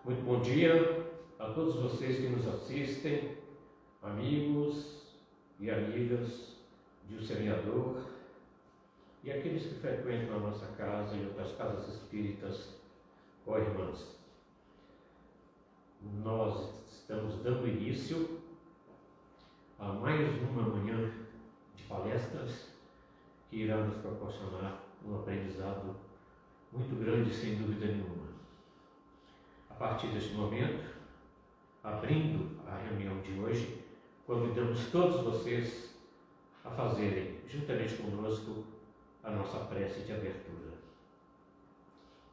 Muito bom dia a todos vocês que nos assistem, amigos e amigas de O Semeador e aqueles que frequentam a nossa casa e outras casas espíritas ou irmãs. Nós estamos dando início a mais uma manhã de palestras que irá nos proporcionar um aprendizado muito grande, sem dúvida nenhuma. A partir deste momento, abrindo a reunião de hoje, convidamos todos vocês a fazerem, juntamente conosco, a nossa prece de abertura.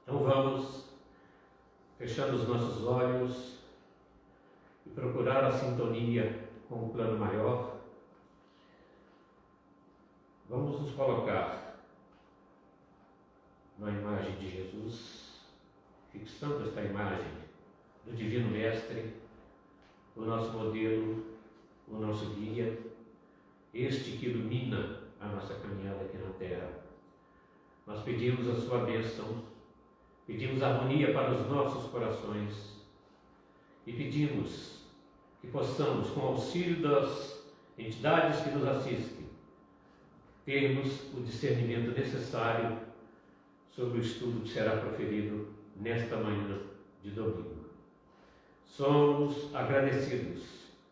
Então vamos, fechando os nossos olhos e procurar a sintonia com o plano maior. Vamos nos colocar na imagem de Jesus, fixando esta imagem do Divino Mestre, o nosso modelo, o nosso guia, este que ilumina a nossa caminhada aqui na Terra. Nós pedimos a sua bênção, pedimos harmonia para os nossos corações e pedimos que possamos, com o auxílio das entidades que nos assistem, termos o discernimento necessário sobre o estudo que será proferido nesta manhã de domingo. Somos agradecidos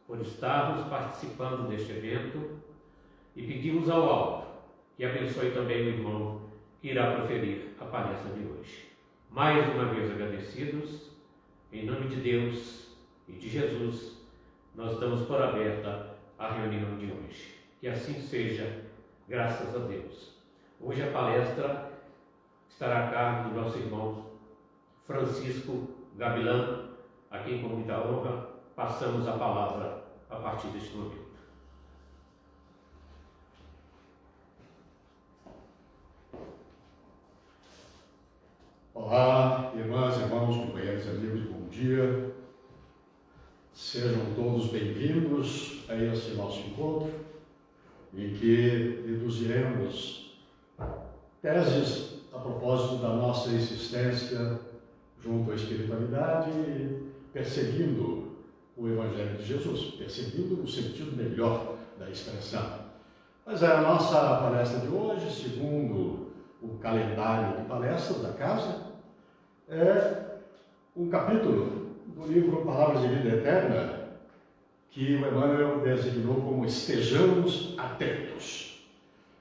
por estarmos participando deste evento e pedimos ao alto que abençoe também o irmão que irá proferir a palestra de hoje. Mais uma vez agradecidos, em nome de Deus e de Jesus, nós damos por aberta a reunião de hoje. Que assim seja, graças a Deus. Hoje a palestra estará a cargo do nosso irmão Francisco Gavilã, a quem com muita honra passamos a palavra a partir deste momento. Olá, irmãs, irmãos, companheiros, amigos, bom dia. Sejam todos bem-vindos a esse nosso encontro, em que deduziremos teses a propósito da nossa existência junto à espiritualidade, perseguindo o Evangelho de Jesus, perseguindo no sentido melhor da expressão. Mas a nossa palestra de hoje, segundo o calendário de palestras da casa, é um capítulo do livro Palavras de Vida Eterna, que o Emmanuel designou como Estejamos Atentos.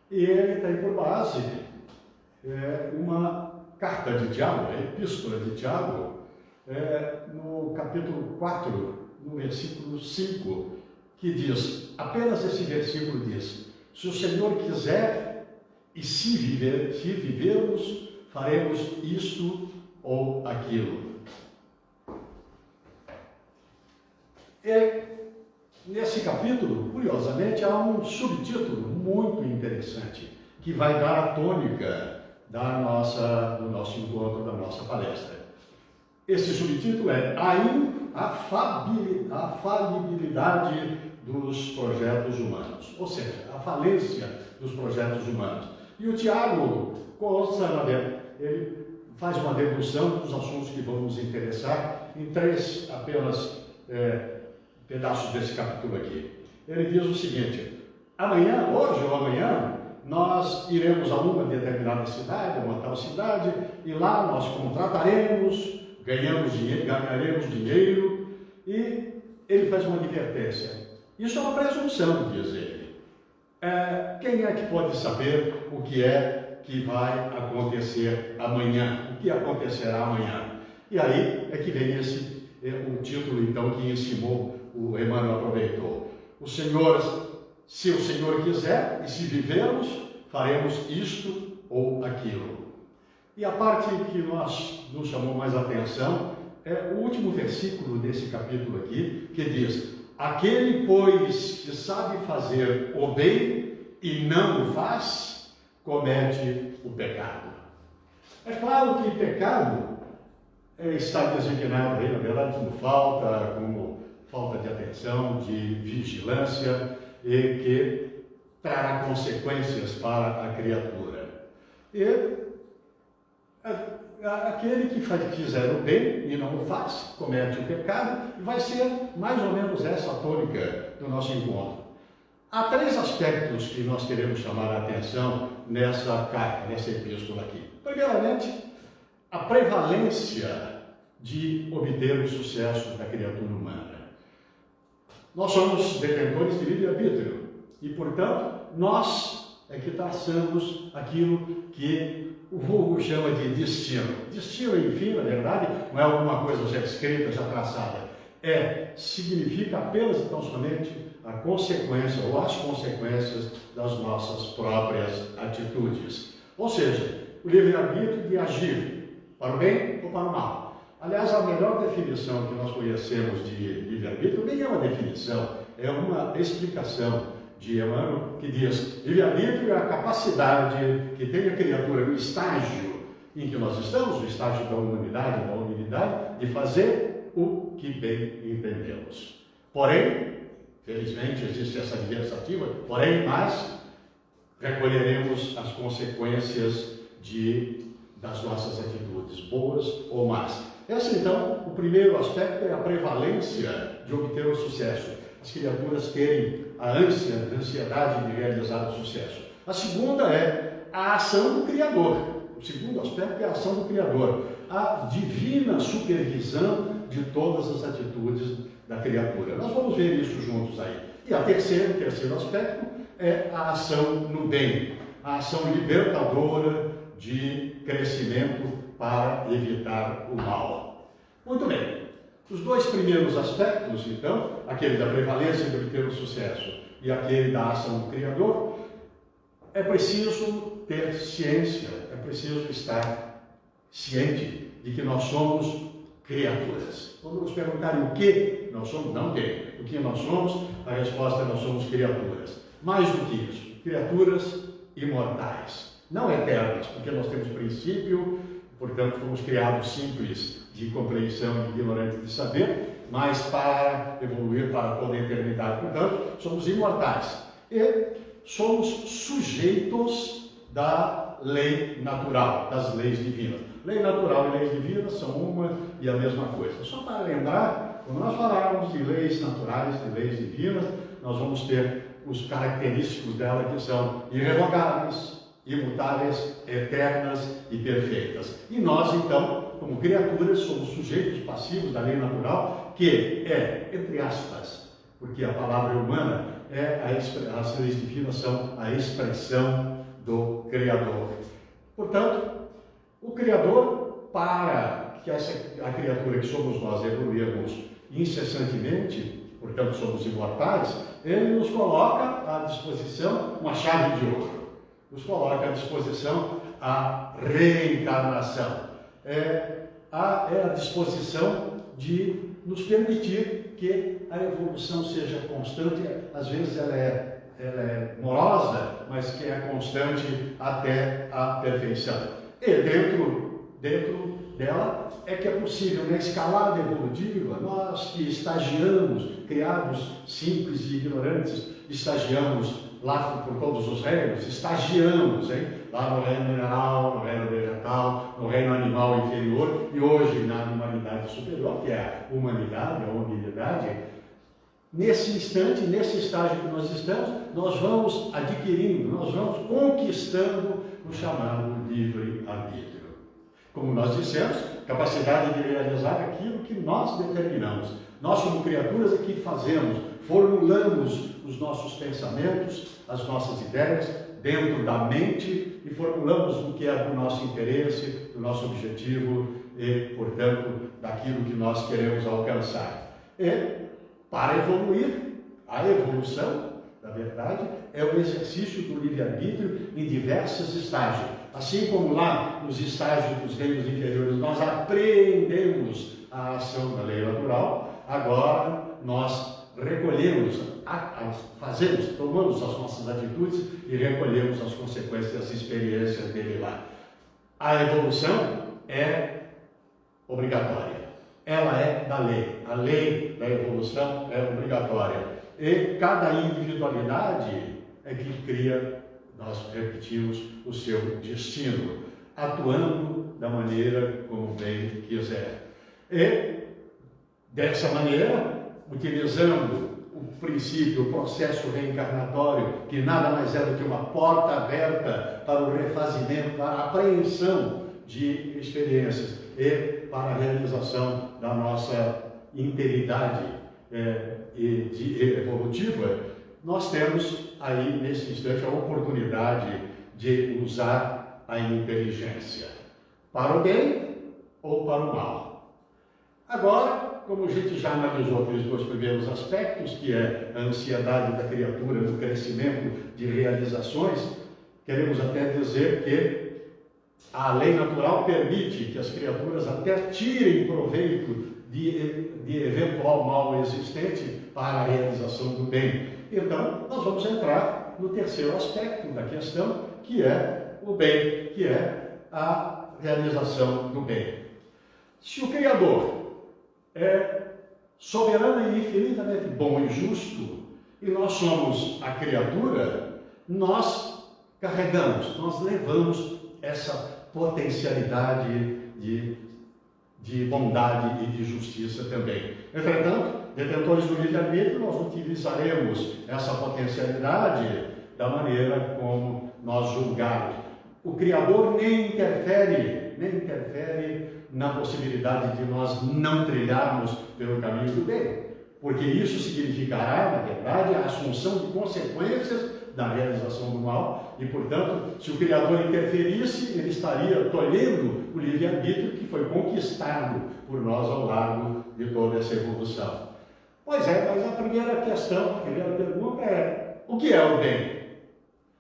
E ele tem por base uma carta de Tiago, a epístola de Tiago, no capítulo 4, no versículo 5, que diz, apenas esse versículo diz, se o Senhor quiser e se vivermos, faremos isto ou aquilo. E nesse capítulo, curiosamente, há um subtítulo muito interessante, que vai dar a tônica do nosso encontro, da nossa palestra. Esse subtítulo é a falibilidade dos projetos humanos, ou seja, a falência dos projetos humanos. E o Tiago ele faz uma dedução dos assuntos que vão nos interessar em três apenas pedaços desse capítulo aqui. Ele diz o seguinte, hoje ou amanhã, nós iremos a uma determinada cidade, uma tal cidade, e lá nós contrataremos, ganharemos dinheiro, e ele faz uma advertência. Isso é uma presunção, diz ele. Quem é que pode saber o que é que vai acontecer amanhã? O que acontecerá amanhã? E aí é que vem o título, então, que o Emmanuel aproveitou. Se o Senhor quiser, e se vivermos, faremos isto ou aquilo. E a parte que nos chamou mais atenção é o último versículo desse capítulo aqui, que diz, aquele, pois, que sabe fazer o bem e não o faz, comete o pecado. É claro que pecado está designado aí, na verdade, como falta de atenção, de vigilância, e que trará consequências para a criatura. E aquele que fizer o bem e não o faz, comete o pecado, e vai ser mais ou menos essa a tônica do nosso encontro. Há 3 aspectos que nós queremos chamar a atenção nessa carta, nessa epístola aqui. Primeiramente, a prevalência de obter o sucesso da criatura humana. Nós somos detentores de livre-arbítrio e, portanto, nós é que traçamos aquilo que o vulgo chama de destino. Destino, enfim, na verdade, não é alguma coisa já escrita, já traçada. Significa apenas e tão somente a consequência ou as consequências das nossas próprias atitudes. Ou seja, o livre-arbítrio de agir para o bem ou para o mal. Aliás, a melhor definição que nós conhecemos de livre-arbítrio nem é uma definição, é uma explicação de Emmanuel que diz: livre-arbítrio é a capacidade que tem a criatura no estágio em que nós estamos, no estágio da humanidade, da humildade, de fazer o que bem entendemos. Porém, felizmente existe essa adversativa, mas recolheremos as consequências das nossas atitudes, boas ou más. Esse, então, o primeiro aspecto é a prevalência de obter o sucesso. As criaturas terem a ansiedade de realizar o sucesso. A segunda é a ação do Criador. O segundo aspecto é a ação do Criador. A divina supervisão de todas as atitudes da criatura. Nós vamos ver isso juntos aí. E o terceiro aspecto é a ação no bem. A ação libertadora de crescimento para evitar o mal. Muito bem. Os 2 primeiros aspectos, então, aquele da prevalência de obter o sucesso e aquele da ação do Criador, é preciso ter ciência, é preciso estar ciente de que nós somos criaturas. Quando nos perguntarem o que nós somos, não tem. O que nós somos, a resposta é: nós somos criaturas. Mais do que isso, criaturas imortais. Não eternas, porque nós temos princípio, portanto fomos criados simples de compreensão e ignorantes de saber, mas para evoluir para toda a eternidade. Portanto, somos imortais e somos sujeitos da lei natural, das leis divinas. Lei natural e leis divinas são uma e a mesma coisa. Só para lembrar, quando nós falarmos de leis naturais, de leis divinas, nós vamos ter os característicos dela que são irrevogáveis, imutáveis, eternas e perfeitas. E nós, então, como criaturas, somos sujeitos passivos da lei natural, que é, entre aspas, porque a palavra humana as leis divinas são a expressão do Criador. Portanto, o Criador, para que a criatura que somos nós evoluirmos incessantemente, portanto somos imortais, ele nos coloca à disposição uma chave de ouro. Nos coloca à disposição a reencarnação. À disposição de nos permitir que a evolução seja constante. Às vezes ela é morosa, mas que é constante até a perfeição. E dentro dela é que é possível, na escalada evolutiva, nós que estagiamos, criados simples e ignorantes, estagiamos lá por todos os reinos, estagiamos, lá no reino mineral, no reino vegetal, no reino animal inferior e hoje na humanidade superior, que é a humanidade, a humildade. Nesse instante, nesse estágio que nós estamos, nós vamos adquirindo, nós vamos conquistando o chamado livre-arbítrio. Como nós dissemos, capacidade de realizar aquilo que nós determinamos. Nós, como criaturas, é que fazemos, formulamos os nossos pensamentos, as nossas ideias dentro da mente e formulamos o que é do nosso interesse, do nosso objetivo e, portanto, daquilo que nós queremos alcançar. E, para evoluir, a evolução, na verdade, é o exercício do livre-arbítrio em diversos estágios. Assim como lá nos estágios dos reinos inferiores nós aprendemos a ação da lei natural, agora nós recolhemos, tomamos as nossas atitudes e recolhemos as consequências, as experiências dele lá. A evolução é obrigatória. Ela é da lei. A lei da evolução é obrigatória. E cada individualidade é que cria, nós repetimos, o seu destino, atuando da maneira como bem quiser. E, dessa maneira, utilizando o princípio, o processo reencarnatório, que nada mais é do que uma porta aberta para o refazimento, para a apreensão de experiências e para a realização da nossa integridade evolutiva, nós temos aí, nesse instante, a oportunidade de usar a inteligência para o bem ou para o mal. Agora, como a gente já analisou aqueles dois primeiros aspectos, que é a ansiedade da criatura no crescimento de realizações, queremos até dizer que a lei natural permite que as criaturas até tirem proveito de eventual mal existente para a realização do bem. Então, nós vamos entrar no terceiro aspecto da questão, que é o bem, que é a realização do bem. Se o Criador é soberano e infinitamente bom e justo, e nós somos a criatura, nós carregamos, nós levamos essa potencialidade de bondade e de justiça também. Entretanto, detentores do livre-arbítrio, nós utilizaremos essa potencialidade da maneira como nós julgarmos. O Criador nem interfere na possibilidade de nós não trilharmos pelo caminho do bem, porque isso significará, na verdade, a assunção de consequências da realização do mal, e, portanto, se o Criador interferisse, ele estaria tolhendo o livre-arbítrio que foi conquistado por nós ao largo de toda essa evolução. Pois é, mas a primeira questão, a primeira pergunta é: o que é o bem?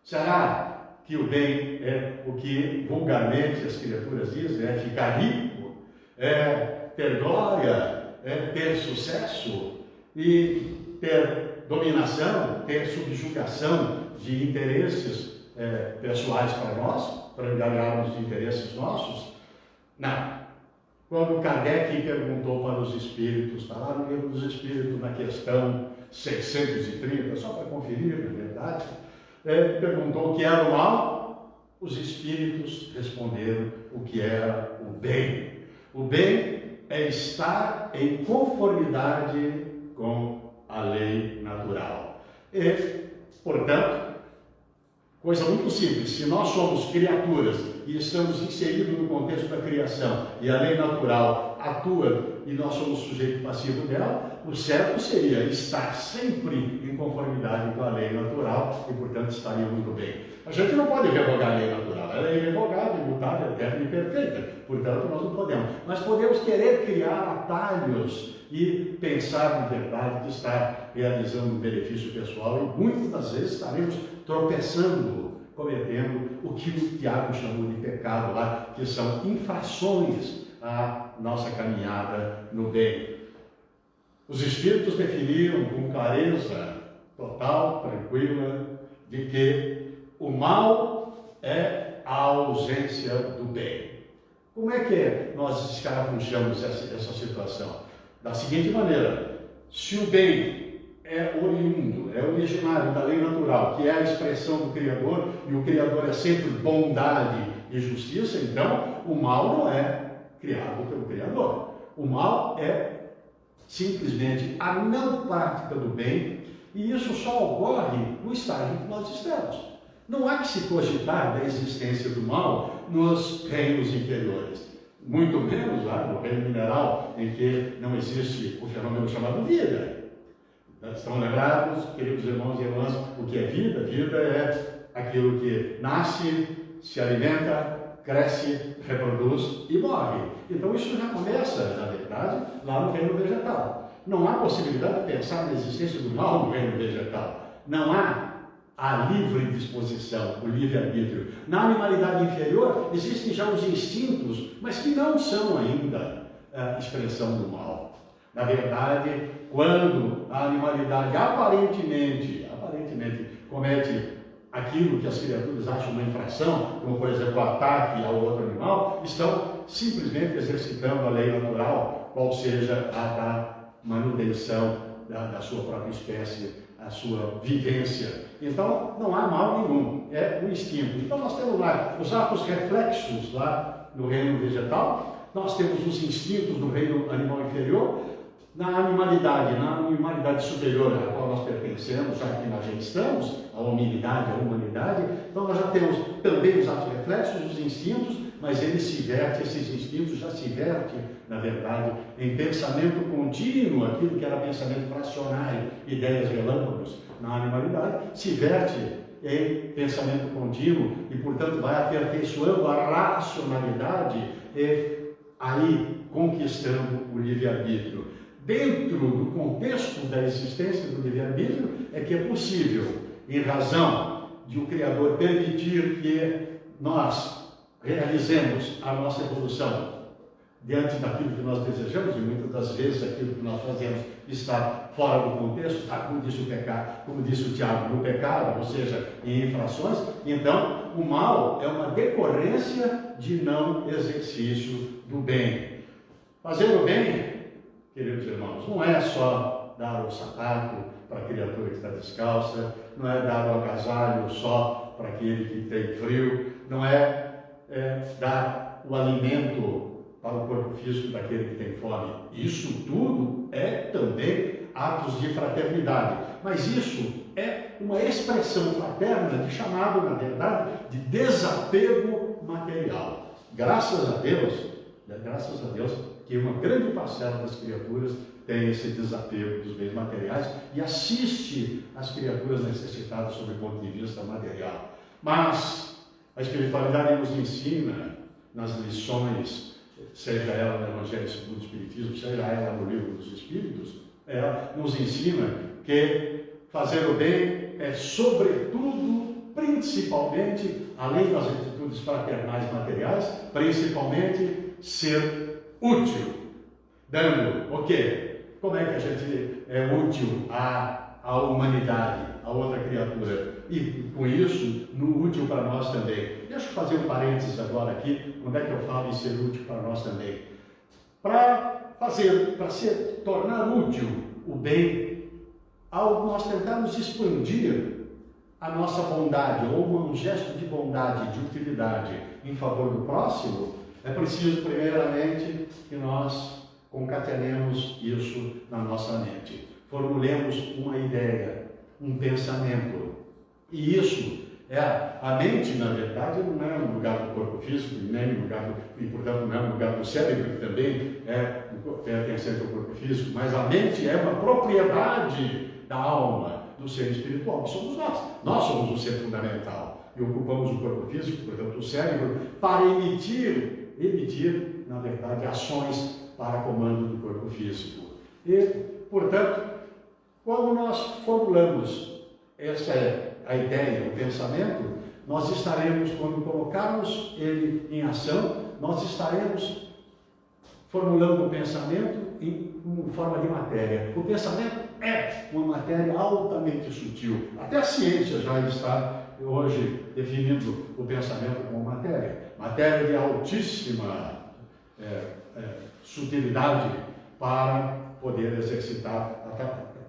Será que o bem é o que vulgarmente as criaturas dizem? É ficar rico? É ter glória? É ter sucesso? E ter dominação? Ter subjugação de interesses pessoais para nós? Para enganarmos de interesses nossos? Não. Quando Kardec perguntou para os espíritos, está lá no Livro dos Espíritos, na questão 630, só para conferir, na verdade, perguntou o que era o mal, os espíritos responderam o que era o bem. O bem é estar em conformidade com a lei natural. E, portanto, coisa muito simples, se nós somos criaturas e estamos inseridos no contexto da criação e a lei natural atua e nós somos sujeito passivo dela, o certo seria estar sempre em conformidade com a lei natural e, portanto, estaria muito bem. A gente não pode revogar a lei natural, ela é irrevogável, imutável, eterna e perfeita, portanto, nós não podemos. Mas podemos querer criar atalhos e pensar, na verdade, que estar realizando um benefício pessoal e muitas das vezes estaremos tropeçando, cometendo o que o Tiago chamou de pecado lá, que são infrações à nossa caminhada no bem. Os Espíritos definiram com clareza total, tranquila, de que o mal é a ausência do bem. Como é que nós escarafunchamos essa situação? Da seguinte maneira: se o bem é oriundo, é originário da lei natural, que é a expressão do Criador, e o Criador é sempre bondade e justiça, então o mal não é criado pelo Criador. O mal é simplesmente a não prática do bem, e isso só ocorre no estágio que nós estamos. Não há que se cogitar da existência do mal nos reinos inferiores, muito menos lá no reino mineral, em que não existe o fenômeno chamado vida. Estão lembrados, queridos irmãos e irmãs, o que é vida? Vida é aquilo que nasce, se alimenta, cresce, reproduz e morre. Então isso já começa, na verdade, lá no reino vegetal. Não há possibilidade de pensar na existência do mal no reino vegetal. Não há a livre disposição, o livre-arbítrio. Na animalidade inferior existem já os instintos, mas que não são ainda a expressão do mal. Na verdade, quando a animalidade aparentemente comete aquilo que as criaturas acham uma infração, como por exemplo o ataque ao outro animal, estão simplesmente exercitando a lei natural, qual seja a da manutenção da sua própria espécie, a sua vivência. Então, não há mal nenhum, é o instinto. Então, nós temos lá os atos reflexos lá no reino vegetal, nós temos os instintos no reino animal inferior, na animalidade superior à qual nós pertencemos, já que nós já estamos, a hominidade, a humanidade, então nós já temos também os atos reflexos, os instintos, mas esses instintos já se vertem, na verdade, em pensamento contínuo, aquilo que era pensamento fracionário, ideias relâmpagos na animalidade, se verte em pensamento contínuo e, portanto, vai aperfeiçoando a racionalidade e aí conquistando o livre-arbítrio. Dentro do contexto da existência do livre-arbítrio é que é possível, em razão de o Criador permitir que nós realizemos a nossa evolução diante daquilo que nós desejamos, e muitas das vezes aquilo que nós fazemos está fora do contexto, como disse o pecado, como disse o Tiago, no pecado, ou seja, em infrações. Então, o mal é uma decorrência de não exercício do bem. Fazer o bem, queridos irmãos, não é só dar o sapato para a criatura que está descalça, não é dar o agasalho só para aquele que tem frio, não é dar o alimento para o corpo físico daquele que tem fome. Isso tudo é também atos de fraternidade. Mas isso é uma expressão fraterna de chamado, na verdade, de desapego material. Graças a Deus, que uma grande parcela das criaturas tem esse desapego dos bens materiais e assiste as criaturas necessitadas sob o ponto de vista material. Mas a espiritualidade nos ensina, nas lições, seja ela no Evangelho segundo o Espiritismo, seja ela no Livro dos Espíritos, ela nos ensina que fazer o bem é, sobretudo, principalmente, além das atitudes fraternais materiais, principalmente ser útil. Dando o quê? Como é que a gente é útil à humanidade, a outra criatura? E com isso, útil para nós também. Deixa eu fazer um parênteses agora aqui, onde é que eu falo em ser útil para nós também. Para tornar útil o bem, ao nós tentarmos expandir a nossa bondade, ou um gesto de bondade, de utilidade em favor do próximo, é preciso, primeiramente, que nós concatenemos isso na nossa mente. Formulemos uma ideia, um pensamento. E isso a mente, na verdade, não é um lugar do corpo físico, nem um lugar e, portanto, não é um lugar do cérebro, que também é pertencente ao corpo físico, mas a mente é uma propriedade da alma, do ser espiritual, que somos nós. Nós somos o ser fundamental e ocupamos o corpo físico, portanto, o cérebro, para emitir, na verdade, ações para comando do corpo físico. E, portanto, quando nós formulamos essa a ideia, o pensamento, nós estaremos, quando colocarmos ele em ação, nós estaremos formulando o pensamento em forma de matéria. O pensamento é uma matéria altamente sutil. Até a ciência já está hoje definindo o pensamento como matéria. Matéria de altíssima sutilidade para poder exercitar,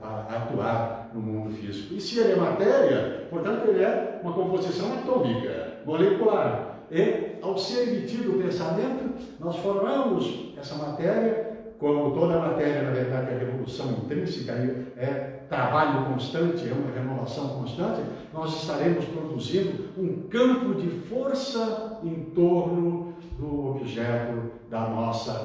para atuar no mundo físico. E se ele é matéria, portanto, ele é uma composição atômica, molecular. E, ao ser emitido o pensamento, nós formamos essa matéria, como toda matéria, na verdade, é revolução intrínseca, é trabalho constante, é uma renovação constante, nós estaremos produzindo um campo de força em torno do objeto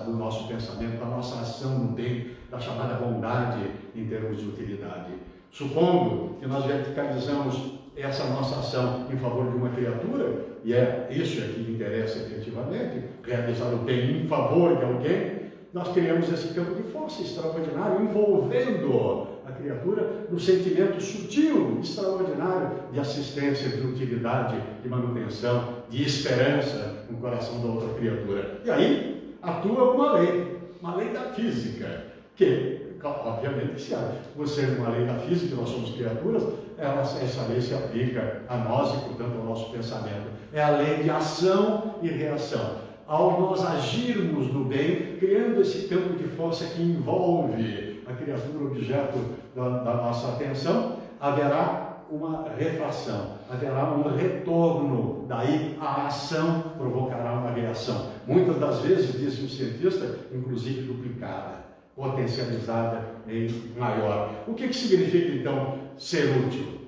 do nosso pensamento, da nossa ação no bem, da chamada bondade em termos de utilidade. Supondo que nós verticalizamos essa nossa ação em favor de uma criatura, e é isso que interessa efetivamente, realizar o bem em favor de alguém, nós criamos esse campo de força extraordinário, envolvendo a criatura no sentimento sutil, extraordinário de assistência, de utilidade, de manutenção, de esperança no coração da outra criatura. E aí atua uma lei da física, que, obviamente, por ser uma lei da física, nós somos criaturas, essa lei se aplica a nós e, portanto, ao nosso pensamento. É a lei de ação e reação. Ao nós agirmos no bem, criando esse campo de força que envolve a criatura, objeto da nossa atenção, haverá uma refração, haverá um retorno, daí a ação provocará uma reação. muitas das vezes, diz o cientista, inclusive duplicada, potencializada em maior. O que significa, então, ser útil?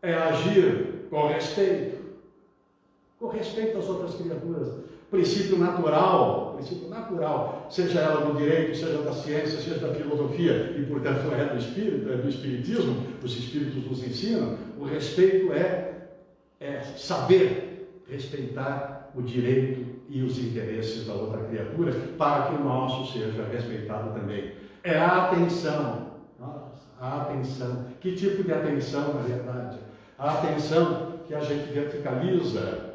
É agir com respeito às outras criaturas. Princípio natural, seja ela do direito, seja da ciência, seja da filosofia, e portanto é do espírito, é do espiritismo, os espíritos nos ensinam. O respeito é saber respeitar o direito e os interesses da outra criatura, para que o nosso seja respeitado também. É a atenção. Nossa, a atenção. Que tipo de atenção, na verdade? A atenção que a gente verticaliza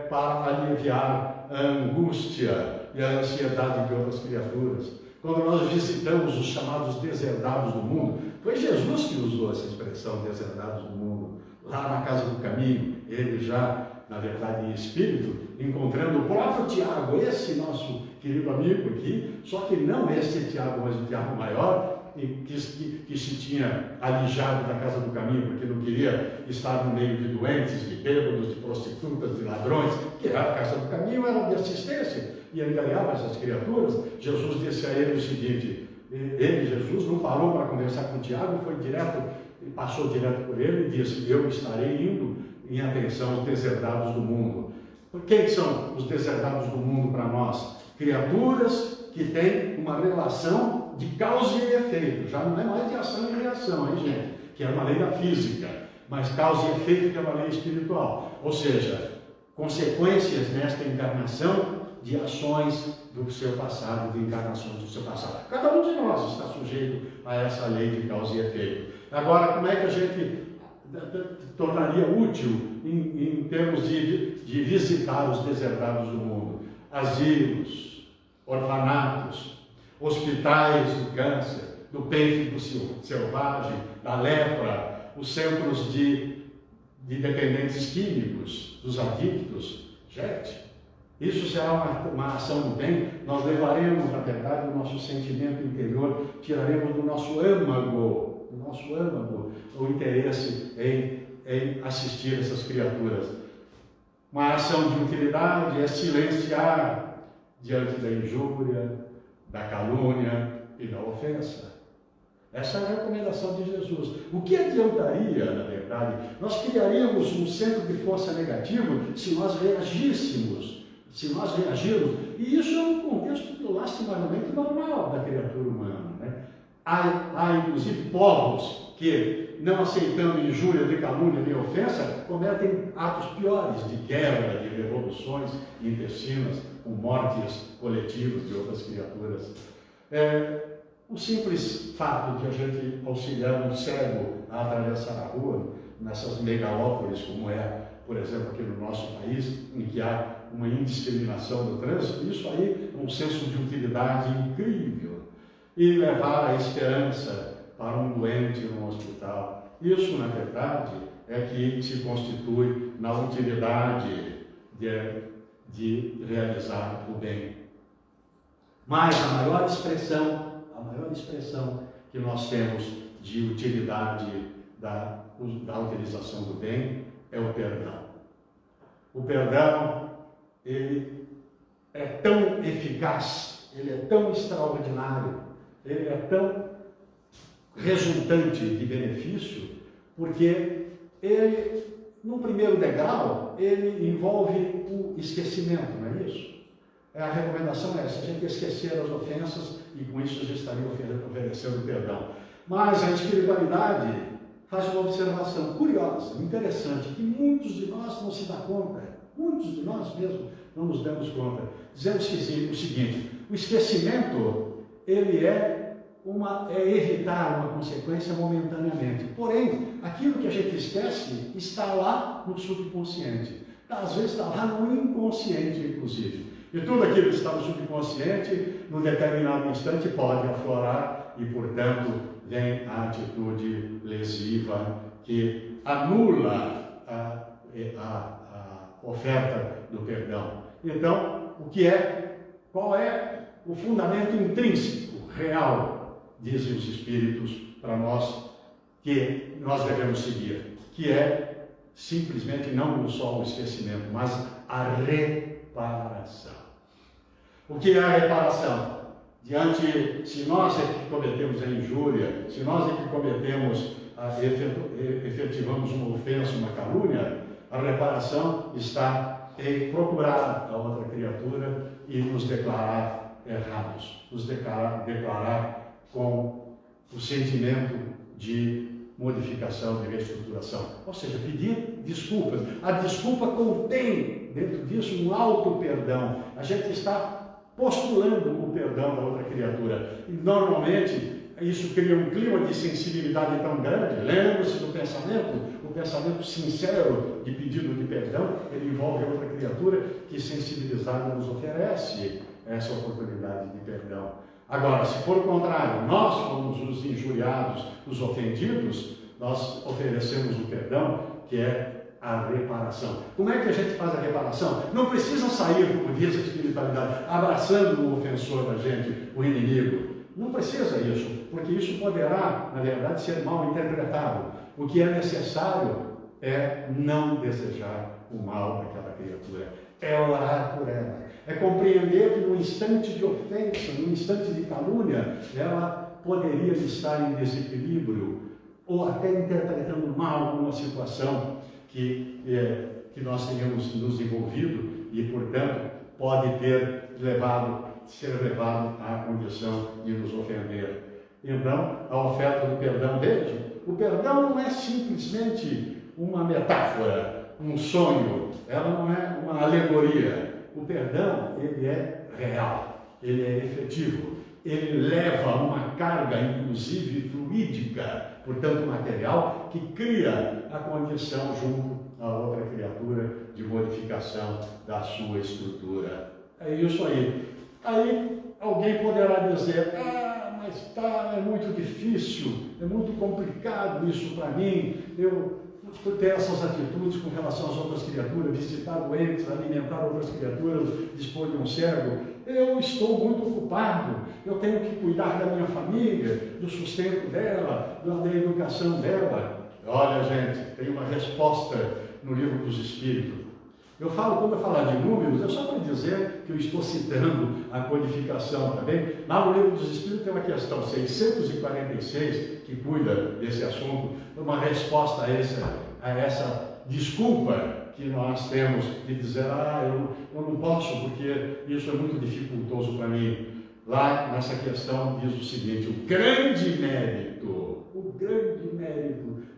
para aliviar a angústia e a ansiedade de outras criaturas. Quando nós visitamos os chamados deserdados do mundo, foi Jesus que usou essa expressão, deserdados do mundo, lá na Casa do Caminho, ele já, na verdade, em espírito, encontrando o próprio Tiago, esse nosso querido amigo aqui, só que não esse Tiago, mas o Tiago maior, que se tinha alijado da Casa do Caminho, porque não queria estar no meio de doentes, de bêbados, de prostitutas, de ladrões, que a Casa do Caminho era de assistência, e angariava essas criaturas. Jesus disse a ele o seguinte, Jesus, não parou para conversar com o Tiago, passou direto por ele e disse, eu estarei indo em atenção aos deserdados do mundo. Quem são os deserdados do mundo para nós? Criaturas que têm uma relação de causa e efeito, já não é mais de ação e reação, hein, gente? Que é uma lei da física, mas causa e efeito que é uma lei espiritual, ou seja, consequências nesta encarnação de ações do seu passado, de encarnações do seu passado. Cada um de nós está sujeito a essa lei de causa e efeito. Agora, como é que a gente tornaria útil em termos de visitar os deserdados do mundo? Asilos, orfanatos, hospitais do câncer, do pênfigo selvagem, da lepra, os centros de dependentes químicos, dos adictos. Gente, isso será uma ação do bem. Nós levaremos, na verdade, o nosso sentimento interior, tiraremos do nosso âmago, o interesse em assistir essas criaturas. Uma ação de utilidade é silenciar diante da injúria, da calúnia e da ofensa. Essa é a recomendação de Jesus. O que adiantaria, na verdade, nós criaríamos um centro de força negativo se nós reagirmos, e isso é um contexto lastimosamente normal da criatura humana, né? Há inclusive povos que, não aceitando injúria, de calúnia nem ofensa, cometem atos piores de guerra, de revoluções intestinas, com mortes coletivas de outras criaturas. O simples fato de a gente auxiliar um cego a atravessar a rua, nessas megalópolis, como é, por exemplo, aqui no nosso país, em que há uma indiscriminação do trânsito, isso aí é um senso de utilidade incrível. E levar a esperança para um doente no hospital. Isso, na verdade, é que se constitui na utilidade de realizar o bem. Mas a maior expressão que nós temos de utilidade da utilização do bem é o perdão. O perdão, ele é tão eficaz, ele é tão extraordinário, ele é tão resultante de benefício, porque ele, no primeiro degrau, ele envolve o esquecimento, não é isso? A recomendação é essa, a gente esquecer as ofensas e com isso a gente estaria oferecendo perdão. Mas a espiritualidade faz uma observação curiosa, interessante, que muitos de nós não se dão conta, muitos de nós mesmo não nos damos conta. Dizemos o seguinte, o esquecimento, ele é evitar uma consequência momentaneamente. Porém, aquilo que a gente esquece está lá no subconsciente. Às vezes está lá no inconsciente, inclusive. E tudo aquilo que está no subconsciente, num determinado instante, pode aflorar e, portanto, vem a atitude lesiva que anula a oferta do perdão. Então, qual é o fundamento intrínseco, real, dizem os Espíritos para nós, que nós devemos seguir, que é simplesmente não só o esquecimento, mas a reparação. O que é a reparação? Se nós é que cometemos a injúria, se nós é que cometemos, efetivamos uma ofensa, uma calúnia, a reparação está em procurar a outra criatura e nos declarar errados, nos declarar com o sentimento de modificação, de reestruturação, ou seja, pedir desculpas. A desculpa contém dentro disso um auto-perdão. A gente está postulando o perdão da outra criatura. E normalmente isso cria um clima de sensibilidade tão grande. Lembre-se do pensamento, o pensamento sincero de pedido de perdão, ele envolve a outra criatura que, sensibilizada, nos oferece essa oportunidade de perdão. Agora, se for o contrário, nós fomos os injuriados, os ofendidos, nós oferecemos o perdão, que é a reparação. Como é que a gente faz a reparação? Não precisa sair, como diz a espiritualidade, abraçando o ofensor da gente, o inimigo. Não precisa isso, porque isso poderá, na verdade, ser mal interpretado. O que é necessário é não desejar o mal daquela criatura, é orar por ela, é compreender que no instante de ofensa, no instante de calúnia, ela poderia estar em desequilíbrio ou até interpretando mal uma situação que nós tenhamos nos envolvido e, portanto, pode ser levado à condição de nos ofender. Então, a oferta do perdão, veja, o perdão não é simplesmente uma metáfora, um sonho, ela não é uma alegoria. O perdão, ele é real, ele é efetivo, ele leva uma carga, inclusive fluídica, portanto material, que cria a condição junto à outra criatura de modificação da sua estrutura. É isso aí. Aí alguém poderá dizer, mas é muito difícil, é muito complicado isso para mim, eu ter essas atitudes com relação às outras criaturas, visitar doentes, alimentar outras criaturas, dispor de um cego. Eu estou muito ocupado, eu tenho que cuidar da minha família, do sustento dela, da educação dela. Olha, gente, tem uma resposta no Livro dos Espíritos. Quando eu falar de números, é só para dizer que eu estou citando a codificação, tá bem? Lá no Livro dos Espíritos tem uma questão 646 que cuida desse assunto, uma resposta a essa desculpa que nós temos de dizer, eu não posso porque isso é muito dificultoso para mim. Lá nessa questão diz o seguinte, o grande mérito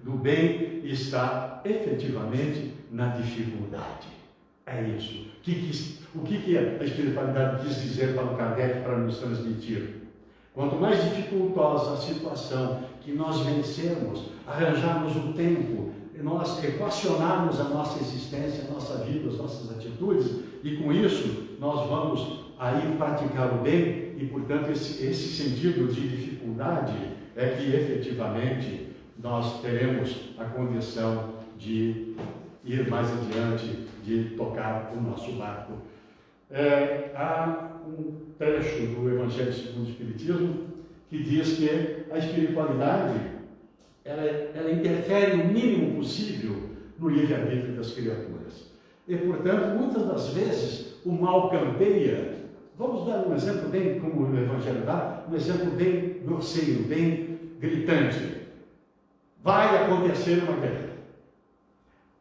do bem está efetivamente na dificuldade. É isso. O que a espiritualidade quis dizer para o Kardec, para nos transmitir? Quanto mais dificultosa a situação que nós vencermos, arranjarmos o tempo, nós equacionarmos a nossa existência, a nossa vida, as nossas atitudes, e com isso nós vamos aí praticar o bem, e portanto esse sentido de dificuldade é que efetivamente nós teremos a condição de ir mais adiante, de tocar o nosso barco. Há um trecho do Evangelho segundo o Espiritismo que diz que a espiritualidade ela interfere o mínimo possível no livre-arbítrio das criaturas. E, portanto, muitas das vezes o mal campeia. Vamos dar um exemplo bem, como o Evangelho dá, um exemplo bem grosseiro, bem gritante. Vai acontecer uma guerra.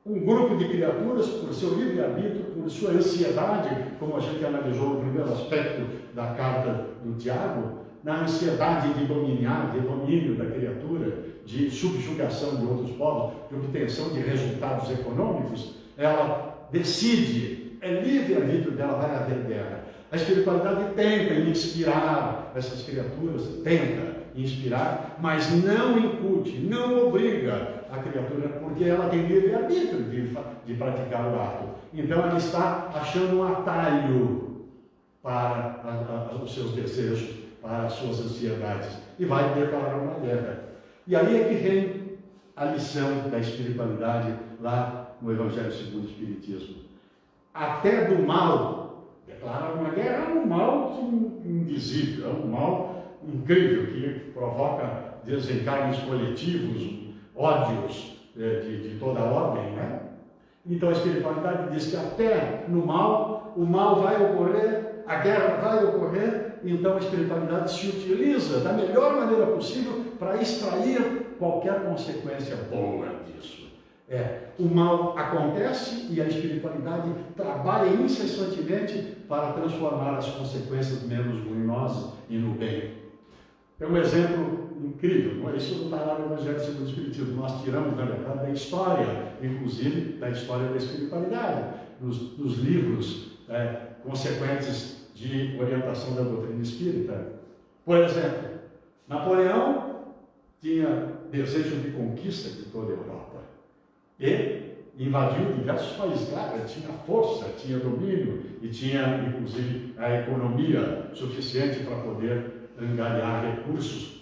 Um grupo de criaturas, por seu livre-arbítrio, por sua ansiedade, como a gente analisou no primeiro aspecto da carta do Tiago, na ansiedade de dominar, de domínio da criatura, de subjugação de outros povos, de obtenção de resultados econômicos, ela decide, é livre-arbítrio dela, vai haver guerra. A espiritualidade tenta inspirar essas criaturas, mas não incute, não obriga a criatura, porque ela tem livre-arbítrio de praticar o ato. Então ela está achando um atalho para os seus desejos, para as suas ansiedades, e vai declarar uma guerra. E aí é que vem a lição da espiritualidade lá no Evangelho segundo o Espiritismo. Até do mal, declarar uma guerra é um mal invisível, é um mal incrível, que provoca desencarnes coletivos, ódios de toda a ordem, né? Então a espiritualidade diz que até no mal, o mal vai ocorrer a guerra vai ocorrer, então a espiritualidade se utiliza da melhor maneira possível para extrair qualquer consequência boa disso. O mal acontece e a espiritualidade trabalha incessantemente para transformar as consequências menos ruinosas e no bem. É um exemplo incrível, isso não está lá no Evangelho segundo o Espiritismo, nós tiramos, na verdade, da história, inclusive da história da espiritualidade, nos livros consequentes de orientação da doutrina espírita. Por exemplo, Napoleão tinha desejo de conquista de toda a Europa e invadiu diversos países. Claro, tinha força, tinha domínio e tinha, inclusive, a economia suficiente para poder angariar recursos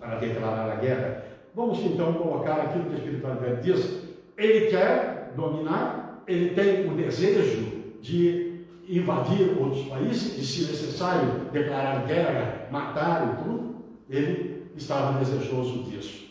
para declarar a guerra. Vamos então colocar aquilo que a espiritualidade diz. Ele quer dominar, ele tem o desejo de invadir outros países e, se necessário, declarar guerra, matar e tudo. Ele estava desejoso disso.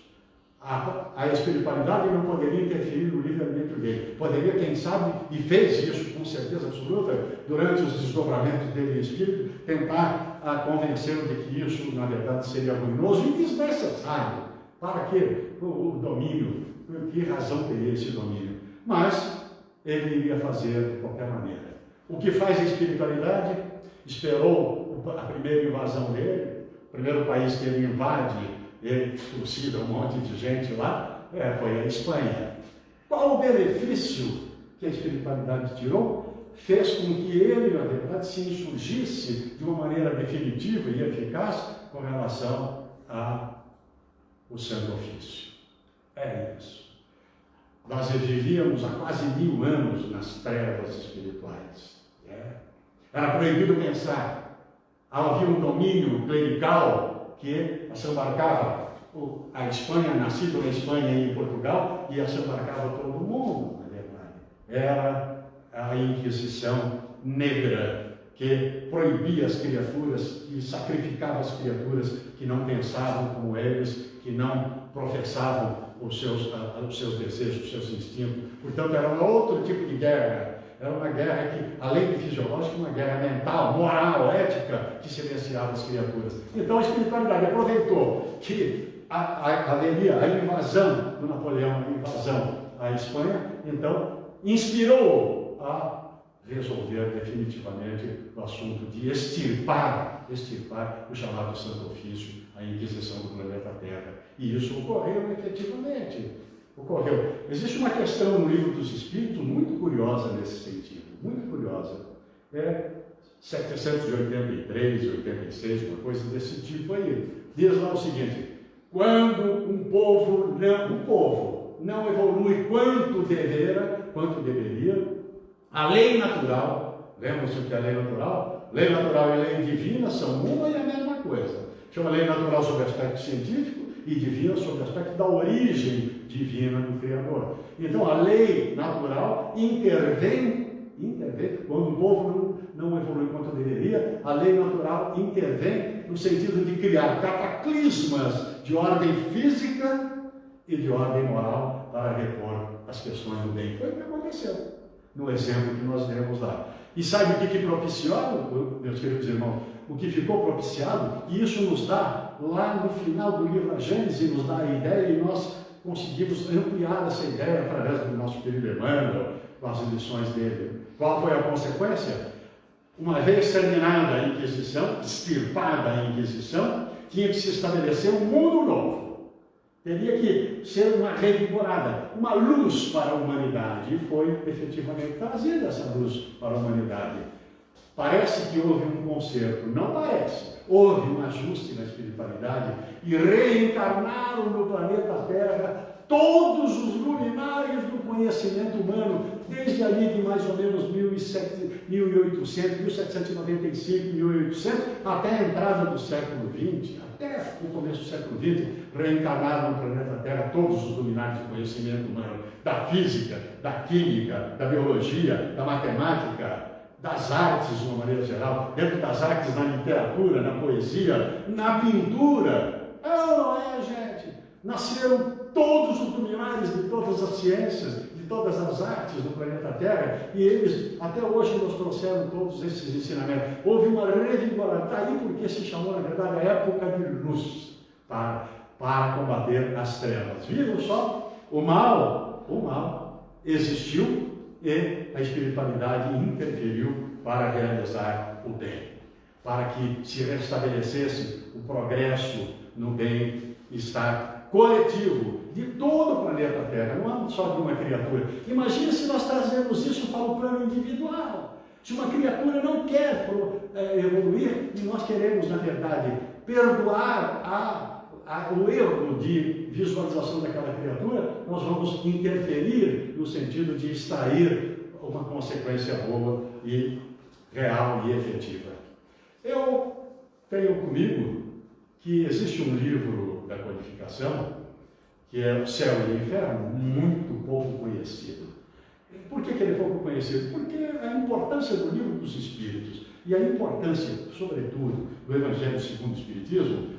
A espiritualidade não poderia interferir no livre-arbítrio dele. Poderia, quem sabe, e fez isso com certeza absoluta, durante os desdobramentos dele em espírito, tentar convencê-lo de que isso, na verdade, seria ruinoso e desnecessário. Para quê? O domínio. Por que razão teria esse domínio? Mas ele iria fazer de qualquer maneira. O que faz a espiritualidade? Esperou a primeira invasão dele, o primeiro país que ele invade, ele trucida um monte de gente lá, foi a Espanha. Qual o benefício que a espiritualidade tirou? Fez com que ele, na verdade, se insurgisse de uma maneira definitiva e eficaz com relação ao Santo Ofício. É isso. Nós vivíamos há quase 1000 anos nas trevas espirituais. Era proibido pensar. Havia um domínio clerical que assambarcava a Espanha, nascido na Espanha e em Portugal, e assambarcava todo mundo, na verdade. Era a Inquisição negra, que proibia as criaturas e sacrificava as criaturas que não pensavam como eles, que não professavam os seus desejos, os seus instintos. Portanto, era um outro tipo de guerra. Era uma guerra que, além de fisiológica, uma guerra mental, moral, ética, que silenciava as criaturas. Então a espiritualidade aproveitou que haveria a invasão do Napoleão, a invasão à Espanha, então inspirou a resolver definitivamente o assunto de extirpar o chamado Santo Ofício, a Inquisição do planeta Terra. E isso ocorreu efetivamente. Ocorreu. Existe uma questão no Livro dos Espíritos muito curiosa nesse sentido, muito curiosa. 783, 86, uma coisa desse tipo aí. Diz lá o seguinte: quando um povo não evolui quanto deveria, a lei natural, lembra-se que a lei natural? Lei natural e lei divina são uma e a mesma coisa. Chama lei natural sobre o aspecto científico e divina sobre o aspecto da origem divina do Criador. Então a lei natural intervém quando o povo não evolui quanto deveria. A lei natural intervém no sentido de criar cataclismas de ordem física e de ordem moral para repor as questões do bem. Foi o que aconteceu no exemplo que nós demos lá. E sabe o que propiciou, meus queridos irmãos? O que ficou propiciado, e isso nos dá, lá no final do livro A Gênese, nos dá a ideia, e nós conseguimos ampliar essa ideia através do nosso querido Emmanuel, com as lições dele. Qual foi a consequência? Uma vez terminada a Inquisição, extirpada a Inquisição, tinha que se estabelecer um mundo novo. Teria que ser uma revigorada, uma luz para a humanidade. E foi efetivamente trazida essa luz para a humanidade. Parece que houve um conserto, não parece. Houve um ajuste na espiritualidade e reencarnaram no planeta Terra todos os luminares do conhecimento humano, desde ali de mais ou menos 1795, 1800, até a entrada do século XX, até o começo do século XX, reencarnaram no planeta Terra todos os luminares do conhecimento humano, da física, da química, da biologia, da matemática, das artes de uma maneira geral, dentro das artes, na literatura, na poesia, na pintura. Não é, gente? Nasceram todos os luminares de todas as ciências, de todas as artes do planeta Terra, e eles até hoje nos trouxeram todos esses ensinamentos. Houve uma revigorada, está aí porque se chamou, na verdade, a época de luz, para combater as trevas. Viram só? O mal existiu e a espiritualidade interferiu para realizar o bem, para que se restabelecesse o progresso no bem-estar coletivo de todo o planeta Terra, não é só de uma criatura. Imagine se nós trazemos isso para o plano individual. Se uma criatura não quer evoluir e nós queremos, na verdade, perdoar o erro de visualização daquela criatura, nós vamos interferir no sentido de extrair uma consequência boa e real e efetiva. Eu tenho comigo que existe um livro da codificação, que é O Céu e o Inferno, muito pouco conhecido. Por que ele é pouco conhecido? Porque a importância do livro dos Espíritos e a importância, sobretudo, do Evangelho segundo o Espiritismo,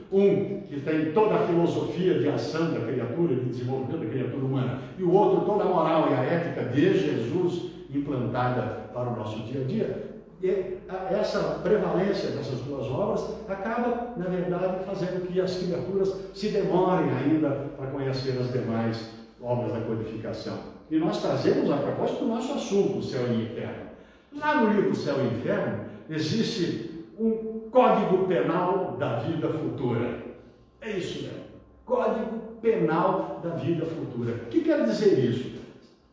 que tem toda a filosofia de ação da criatura, de desenvolvimento da criatura humana, e o outro, toda a moral e a ética de Jesus implantada para o nosso dia a dia. E essa prevalência dessas duas obras acaba, na verdade, fazendo que as criaturas se demorem ainda para conhecer as demais obras da codificação. E nós trazemos a propósito do nosso assunto, o Céu e o Inferno. Lá no livro Céu e Inferno, existe um código penal da vida futura. É isso mesmo, código penal da vida futura. O que quer dizer isso?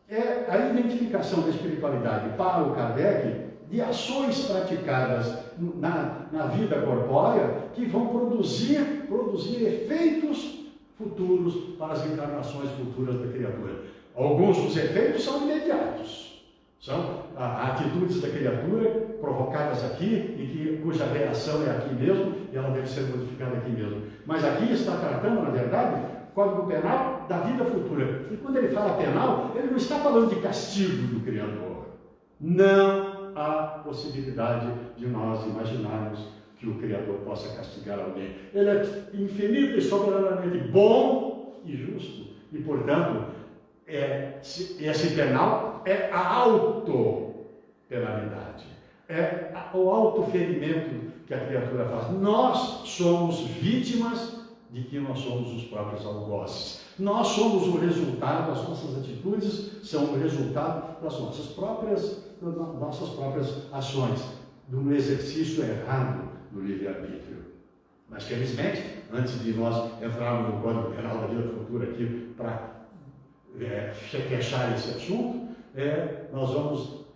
É a identificação da espiritualidade para o Kardec de ações praticadas na vida corpórea que vão produzir efeitos futuros para as encarnações futuras da criatura. Alguns dos efeitos são imediatos, são atitudes da criatura provocadas aqui e cuja reação é aqui mesmo e ela deve ser modificada aqui mesmo. Mas aqui está tratando, na verdade, Código Penal da vida futura. E quando ele fala penal, ele não está falando de castigo do Criador. Não há possibilidade de nós imaginarmos que o Criador possa castigar alguém. Ele é infinito e soberanamente bom e justo. E, portanto, esse penal é a autopenalidade. É o autoferimento que a criatura faz. Nós somos vítimas de que nós somos os próprios algozes. Nós somos o resultado, as nossas atitudes são o resultado das nossas próprias ações, do exercício errado do livre-arbítrio. Mas, felizmente, antes de nós entrarmos no Código Penal da Vida Futura aqui para fechar esse assunto, nós vamos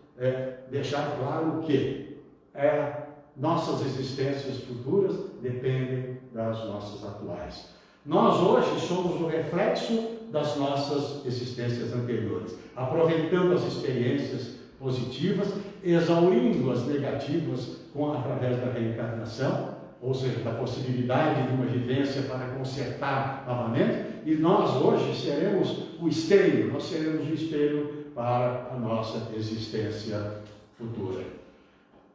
deixar claro que nossas existências futuras dependem das nossas atuais. Nós hoje somos o reflexo das nossas existências anteriores, aproveitando as experiências positivas, exaurindo as negativas através da reencarnação, ou seja, da possibilidade de uma vivência para consertar novamente, e nós hoje seremos o espelho, para a nossa existência futura.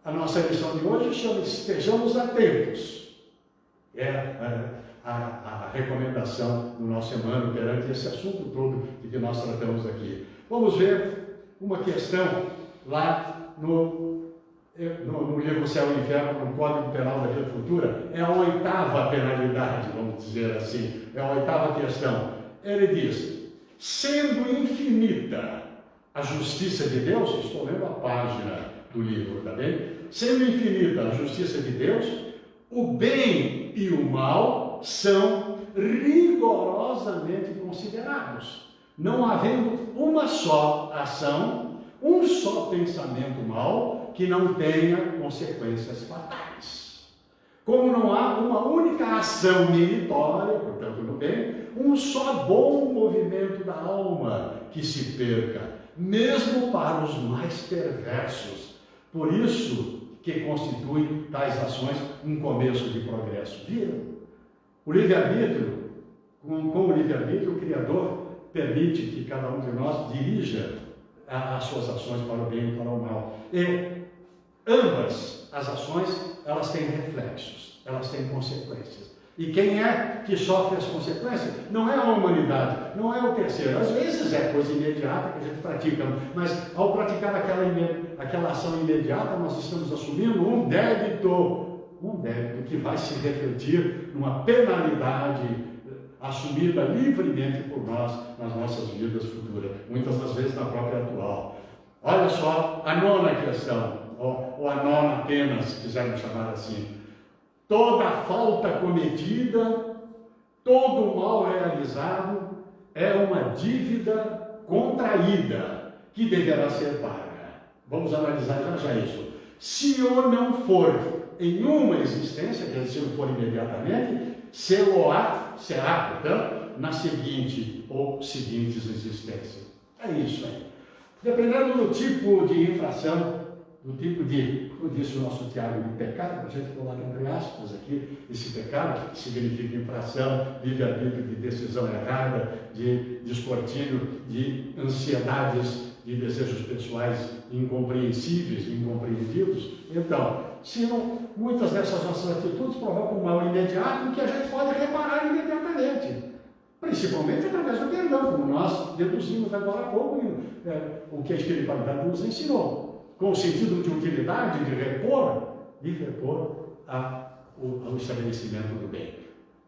A nossa lição de hoje chama Estejamos Atentos. A recomendação do nosso Emmanuel perante esse assunto todo de que nós tratamos aqui. Vamos ver uma questão lá no livro Céu e Inferno, no Código Penal da Vida Futura. É a 8ª penalidade, vamos dizer assim. É a 8ª questão. Ele diz: sendo infinita a justiça de Deus, estou lendo a página do livro, tá bem? Sendo infinita a justiça de Deus, o bem e o mal são rigorosamente considerados, não havendo uma só ação, um só pensamento mau que não tenha consequências fatais. Como não há uma única ação meritória, portanto, no bem, um só bom movimento da alma que se perca, mesmo para os mais perversos. Por isso que constituem tais ações um começo de progresso. Viram? O livre-arbítrio, com o livre-arbítrio, o Criador permite que cada um de nós dirija as suas ações para o bem e para o mal. E ambas as ações, elas têm reflexos, elas têm consequências. E quem é que sofre as consequências? Não é a humanidade, não é o terceiro. Às vezes é coisa imediata que a gente pratica, mas ao praticar aquela ação imediata, nós estamos assumindo um débito que vai se refletir numa penalidade assumida livremente por nós nas nossas vidas futuras, muitas das vezes na própria atual. Olha só a nona questão, ou a nona apenas, se quisermos chamar assim. Toda falta cometida, todo mal realizado é uma dívida contraída que deverá ser paga. Vamos analisar já isso. Se ou não for em uma existência, quer dizer, se não for imediatamente, será, portanto, na seguinte ou seguintes existências. É isso aí. Dependendo do tipo de infração, do tipo de, como disse o nosso Tiago, de pecado, a gente coloca entre aspas aqui, esse pecado que significa infração, livre-arbítrio de decisão errada, de descortínio, de ansiedades, de desejos pessoais incompreensíveis, incompreendidos. Então, muitas dessas nossas atitudes provocam um mal imediato que a gente pode reparar imediatamente. Principalmente através do perdão, como nós deduzimos agora há pouco, o que a espiritualidade nos ensinou. Com o sentido de utilidade, de repor ao estabelecimento do bem.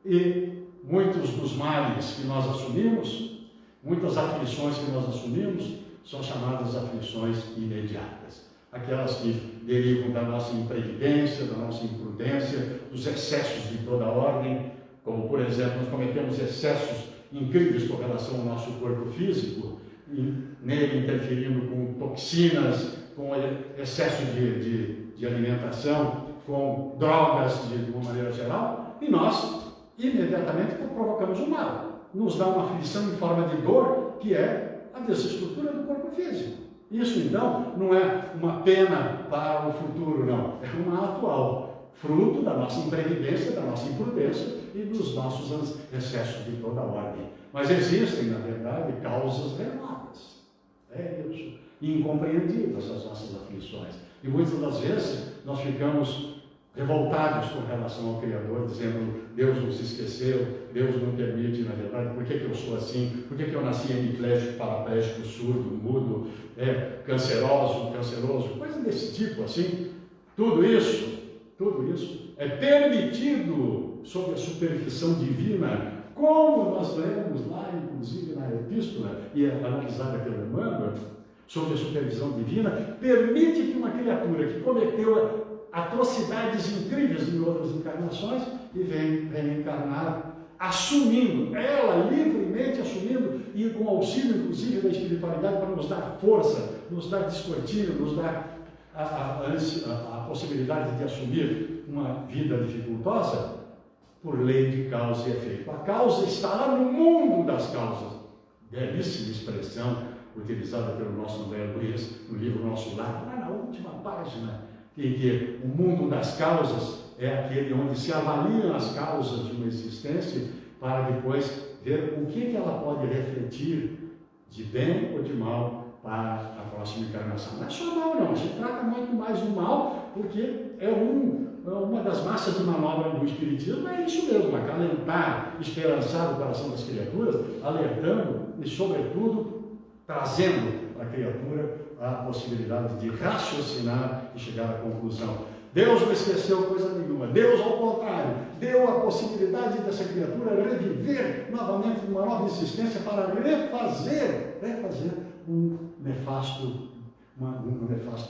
E muitos dos males que nós assumimos, muitas aflições que nós assumimos, são chamadas aflições imediatas. Aquelas que derivam da nossa imprevidência, da nossa imprudência, dos excessos de toda ordem, como, por exemplo, nós cometemos excessos incríveis com relação ao nosso corpo físico, e nele interferindo com toxinas, com excesso de alimentação, com drogas de uma maneira geral, e nós imediatamente provocamos um mal. Nos dá uma aflição em forma de dor, que é a desestrutura do corpo físico. Isso, então, não é uma pena para o futuro, não. É uma atual, fruto da nossa imprevidência, da nossa imprudência e dos nossos excessos de toda ordem. Mas existem, na verdade, causas remotas. É isso. Incompreendidas as nossas aflições. E muitas das vezes nós ficamos revoltados com relação ao Criador, dizendo: Deus nos esqueceu, Deus não permite, na verdade, por que eu sou assim? Por que eu nasci hemiplégico, paraplégico, surdo, mudo, canceroso, coisa desse tipo assim? Tudo isso é permitido sob a supervisão divina, como nós lemos lá, inclusive na epístola, e é analisada pelo Emmanuel, sob a supervisão divina, permite que uma criatura que cometeu atrocidades incríveis em outras encarnações e vem encarnar, assumindo, ela livremente assumindo, e com auxílio inclusive da espiritualidade para nos dar força, nos dar descortínio, nos dar a possibilidade de assumir uma vida dificultosa, por lei de causa e efeito. A causa está lá no mundo das causas. Belíssima expressão utilizada pelo nosso André Luiz no livro Nosso Lar, lá na última página, em que o mundo das causas é aquele onde se avaliam as causas de uma existência para depois ver o que ela pode refletir de bem ou de mal para a próxima encarnação. Não é só mal, não. A gente trata muito mais do mal, porque é uma das massas de manobra do Espiritismo, é isso mesmo, acalentar, esperançar o coração das criaturas, alertando e, sobretudo, trazendo para a criatura a possibilidade de raciocinar e chegar à conclusão. Deus não esqueceu coisa nenhuma. Deus, ao contrário, deu a possibilidade dessa criatura reviver novamente uma nova existência para refazer uma nefasta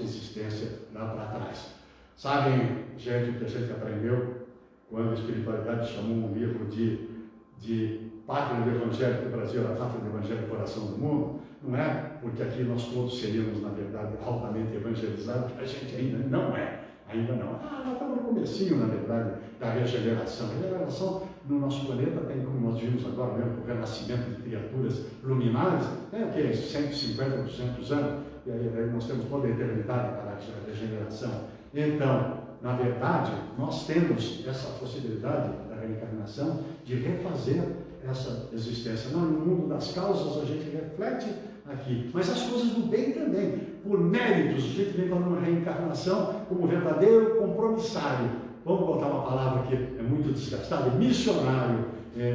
existência lá para trás. Sabem, gente, o que a gente aprendeu quando a espiritualidade chamou um livro de Pátria do Evangelho do Brasil, a Pátria do Evangelho do Coração do Mundo? Não é porque aqui nós todos seríamos, na verdade, altamente evangelizados, a gente ainda não é. Ainda não. Nós estamos no comecinho, na verdade, da regeneração. A regeneração no nosso planeta tem, como nós vimos agora mesmo, o renascimento de criaturas luminares, o que? 150, 200 anos, e aí nós temos toda a eternidade para a regeneração. Então, na verdade, nós temos essa possibilidade da reencarnação de refazer essa existência. No mundo das causas a gente reflete aqui, mas as coisas do bem também. Por méritos, a gente vem para uma reencarnação como verdadeiro compromissário, vamos botar uma palavra que é muito desgastada, missionário,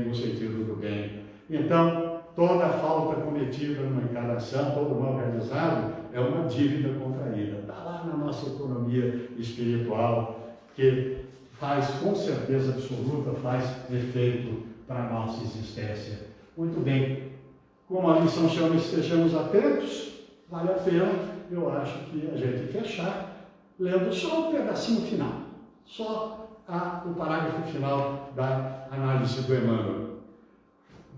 no sentido do bem. Então, toda falta cometida numa encarnação, todo mal realizado, é uma dívida contraída. Está lá na nossa economia espiritual, que faz, com certeza absoluta, faz efeito para a nossa existência. Muito bem. Como a lição chama estejamos atentos, vale a pena, eu acho que a gente fechar, lendo só o pedacinho final, só o parágrafo final da análise do Emmanuel.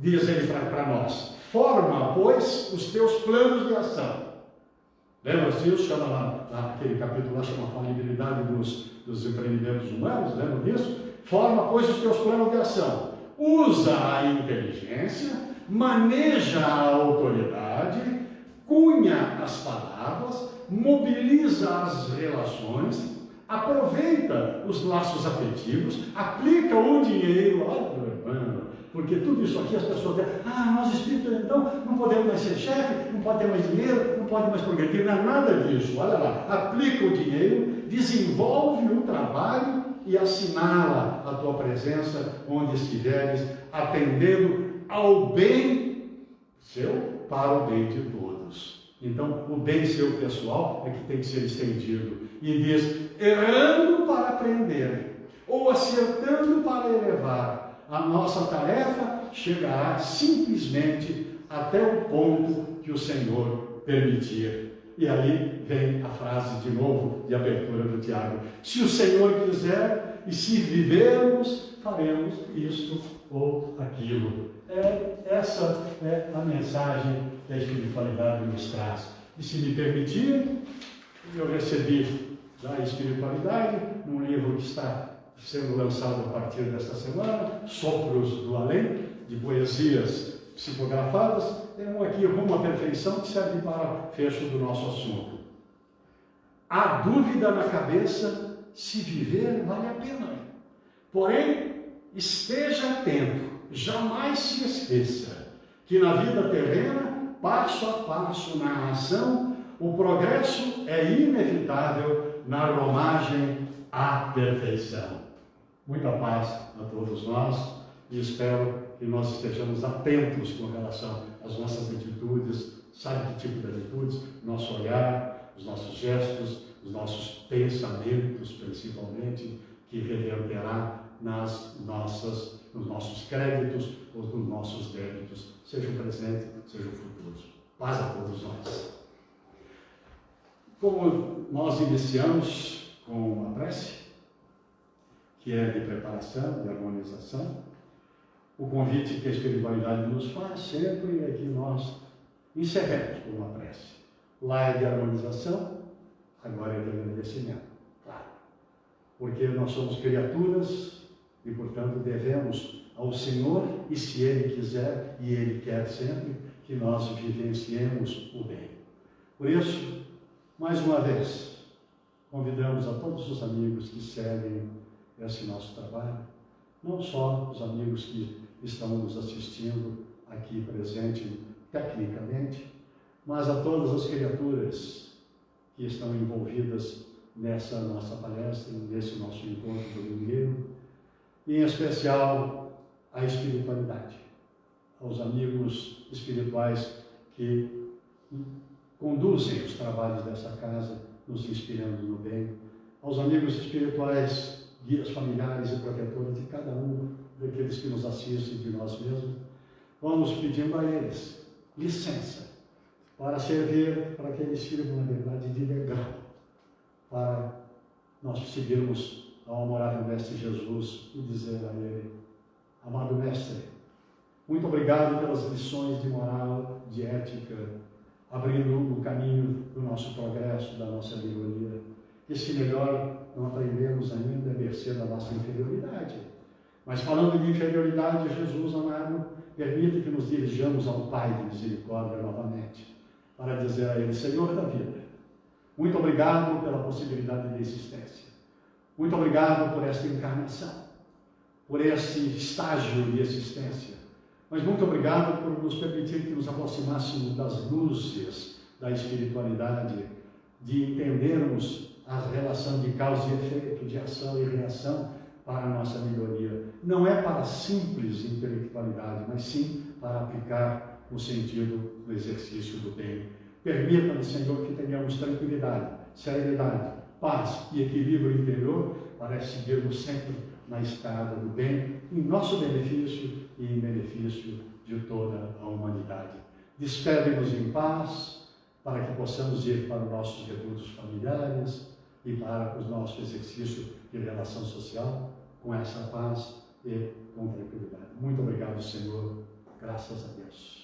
Diz ele para nós: forma, pois, os teus planos de ação. Lembra-se disso? Chama lá, aquele capítulo lá, chama Falibilidade dos Empreendimentos Humanos, lembra disso? Forma, pois, os teus planos de ação. Usa a inteligência, maneja a autoridade, cunha as palavras, mobiliza as relações, aproveita os laços afetivos, aplica o dinheiro, porque tudo isso aqui as pessoas dizem, nós espíritas então não podemos mais ser chefe, não pode ter mais dinheiro, não pode mais progredir, não é nada disso. Olha lá, aplica o dinheiro, desenvolve o trabalho e assinala a tua presença onde estiveres, atendendo ao bem seu para o bem de todos. Então, o bem seu pessoal é que tem que ser estendido. E diz, errando para aprender, ou acertando para elevar, a nossa tarefa chegará simplesmente até o ponto que o Senhor permitir. E aí vem a frase de novo de abertura do Tiago: se o Senhor quiser e se vivermos, faremos isto ou aquilo. Essa é a mensagem que a espiritualidade nos traz. E se me permitir, eu recebi da espiritualidade um livro que está sendo lançado a partir desta semana, Sopros do Além, de poesias psicografadas. Tem um aqui, Rumo à Perfeição, que serve para fecho do nosso assunto. Há dúvida na cabeça se viver vale a pena. Porém, esteja atento, jamais se esqueça que na vida terrena, passo a passo na ação, o progresso é inevitável na romagem à perfeição. Muita paz a todos nós e espero que nós estejamos atentos com relação às nossas atitudes. Sabe que tipo de atitudes? Nosso olhar, os nossos gestos, os nossos pensamentos, principalmente, que reverterá nos nossos créditos ou nos nossos débitos, seja o presente, seja o futuro. Paz a todos nós. Como nós iniciamos com a prece, que é de preparação, de harmonização, o convite que a espiritualidade nos faz sempre é que nós encerremos com uma prece. Lá é de harmonização, agora é de agradecimento, claro. Porque nós somos criaturas e, portanto, devemos ao Senhor, e se Ele quiser, e Ele quer sempre, que nós vivenciemos o bem. Por isso, mais uma vez, convidamos a todos os amigos que seguem esse nosso trabalho, não só os amigos que estão nos assistindo aqui presente tecnicamente, mas a todas as criaturas que estão envolvidas nessa nossa palestra, nesse nosso encontro domingueiro, e em especial a espiritualidade, aos amigos espirituais que conduzem os trabalhos dessa casa, nos inspirando no bem, aos amigos espirituais, guias familiares e protetores de cada um daqueles que nos assistem, de nós mesmos. Vamos pedindo a eles licença para servir, para que eles sirvam, na verdade, de degrau, para nós seguirmos ao amorável Mestre Jesus e dizer a Ele: amado Mestre, muito obrigado pelas lições de moral, de ética, abrindo o caminho do nosso progresso, da nossa melhoria. E se melhor não aprendemos ainda a mercê da nossa inferioridade. Mas falando de inferioridade, Jesus amado, permite que nos dirijamos ao Pai de misericórdia novamente, para dizer a Ele: Senhor da vida, muito obrigado pela possibilidade de existência. Muito obrigado por esta encarnação, por este estágio de existência. Mas muito obrigado por nos permitir que nos aproximássemos das luzes da espiritualidade, de entendermos a relação de causa e efeito, de ação e reação educação para a nossa melhoria. Não é para simples intelectualidade, mas sim para aplicar no sentido do exercício do bem. Permita-nos, Senhor, que tenhamos tranquilidade, serenidade, paz e equilíbrio interior para seguirmos sempre na estrada do bem, em nosso benefício e em benefício de toda a humanidade. Despede-nos em paz, para que possamos ir para os nossos redutos familiares e para o nosso exercício de relação social com essa paz e com tranquilidade. Muito obrigado, Senhor. Graças a Deus.